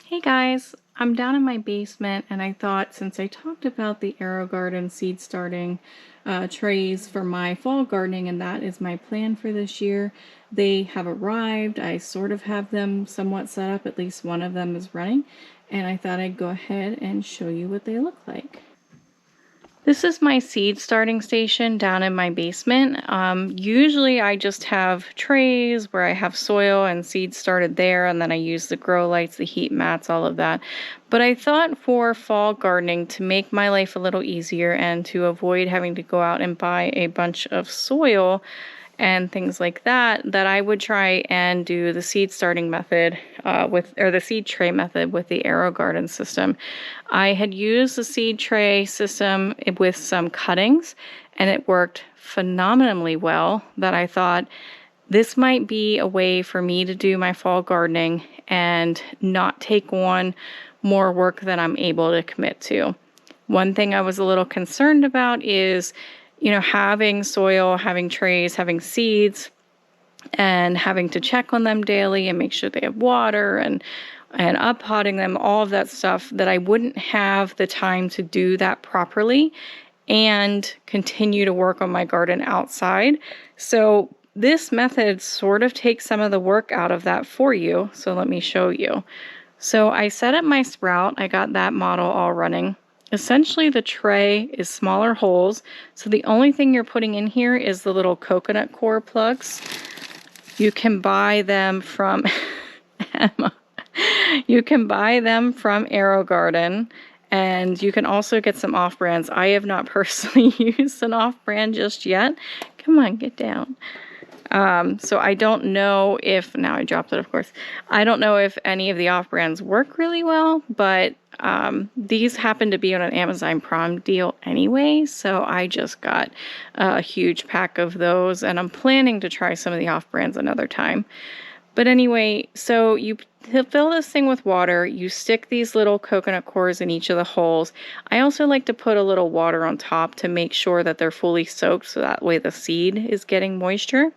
Hey guys, I'm down in my basement and I thought since I talked about the AeroGarden seed starting trays for my fall gardening and that is my plan for this year, they have arrived. I sort of have them somewhat set up, at least one of them is running, and I thought I'd go ahead and show you what they look like. This is my seed starting station down in my basement. Usually I just have trays where I have soil and seeds started there, and then I use the grow lights, the heat mats, all of that. But I thought for fall gardening, to make my life a little easier and to avoid having to go out and buy a bunch of soil and things like that, that I would try and do the seed starting method the seed tray method with the AeroGarden system. I had used the seed tray system with some cuttings and it worked phenomenally well, that I thought this might be a way for me to do my fall gardening and not take on more work than I'm able to commit to. One thing I was a little concerned about is, having soil, having trays, having seeds, and having to check on them daily and make sure they have water and up-potting them, all of that stuff, that I wouldn't have the time to do that properly and continue to work on my garden outside. So this method sort of takes some of the work out of that for you. So let me show you. So I set up my sprout. I got that model all running. Essentially, the tray is smaller holes, so the only thing you're putting in here is the little coconut core plugs. You can buy them from Emma. You can buy them from AeroGarden, and you can also get some off-brands. I have not personally used an off-brand just yet. Come on, get down. So I don't know if, now I dropped it, of course. I don't know if any of the off-brands work really well, but these happen to be on an Amazon Prime deal anyway, so I just got a huge pack of those, and I'm planning to try some of the off-brands another time. But anyway, so you fill this thing with water, you stick these little coconut cores in each of the holes. I also like to put a little water on top to make sure that they're fully soaked, so that way the seed is getting moisture.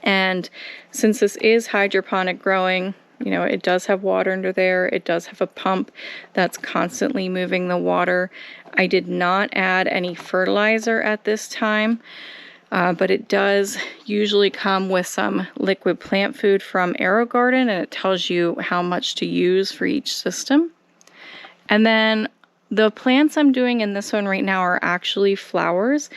And since this is hydroponic growing, it does have water under there. It does have a pump that's constantly moving the water. I did not add any fertilizer at this time, but it does usually come with some liquid plant food from AeroGarden, and it tells you how much to use for each system. And then the plants I'm doing in this one right now are actually flowers.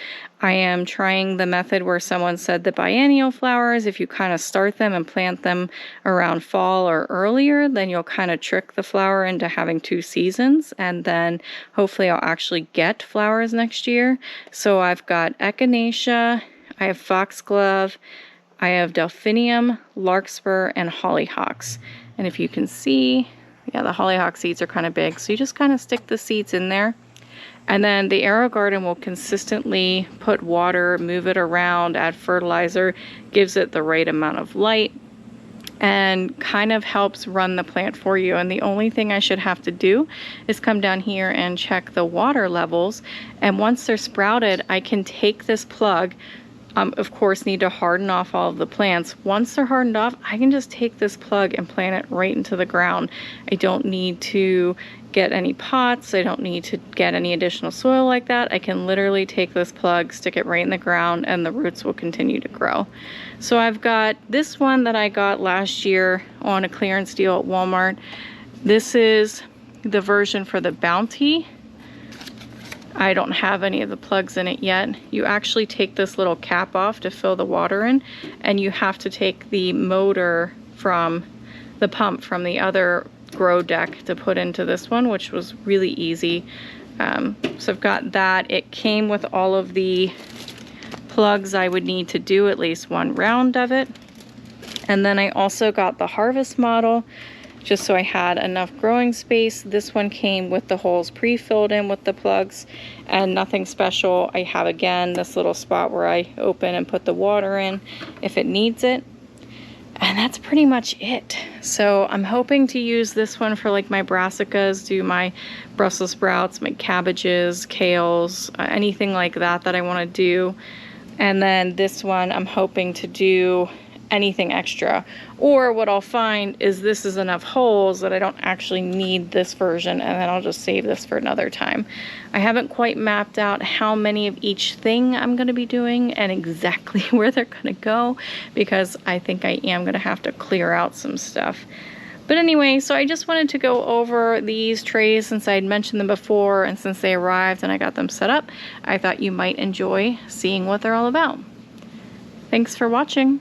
I am trying the method where someone said the biennial flowers, if you kind of start them and plant them around fall or earlier, then you'll kind of trick the flower into having 2 seasons, and then hopefully I'll actually get flowers next year. So I've got echinacea, I have foxglove, I have delphinium, larkspur, and hollyhocks. And if you can see, yeah, the hollyhock seeds are kind of big, so you just kind of stick the seeds in there. And then the AeroGarden will consistently put water, move it around, add fertilizer, gives it the right amount of light, and kind of helps run the plant for you. And the only thing I should have to do is come down here and check the water levels. And once they're sprouted, I can take this plug. Of course, need to harden off all of the plants. Once they're hardened off, I can just take this plug and plant it right into the ground. I don't need to get any pots. I don't need to get any additional soil like that. I can literally take this plug, stick it right in the ground, and the roots will continue to grow. So I've got this one that I got last year on a clearance deal at Walmart. This is the version for the Bounty. I don't have any of the plugs in it yet. You actually take this little cap off to fill the water in, and you have to take the motor from the pump from the other grow deck to put into this one, which was really easy. So I've got that. It came with all of the plugs I would need to do at least 1 round of it. And then I also got the harvest model, just so I had enough growing space. This one came with the holes pre-filled in with the plugs and nothing special. I have, again, this little spot where I open and put the water in if it needs it. And that's pretty much it. So I'm hoping to use this one for like my brassicas, do my Brussels sprouts, my cabbages, kales, anything like that that I want to do. And then this one I'm hoping to do anything extra. Or what I'll find is this is enough holes that I don't actually need this version, and then I'll just save this for another time. I haven't quite mapped out how many of each thing I'm going to be doing and exactly where they're going to go, because I think I am going to have to clear out some stuff. But anyway, so I just wanted to go over these trays since I had mentioned them before, and since they arrived and I got them set up, I thought you might enjoy seeing what they're all about. Thanks for watching.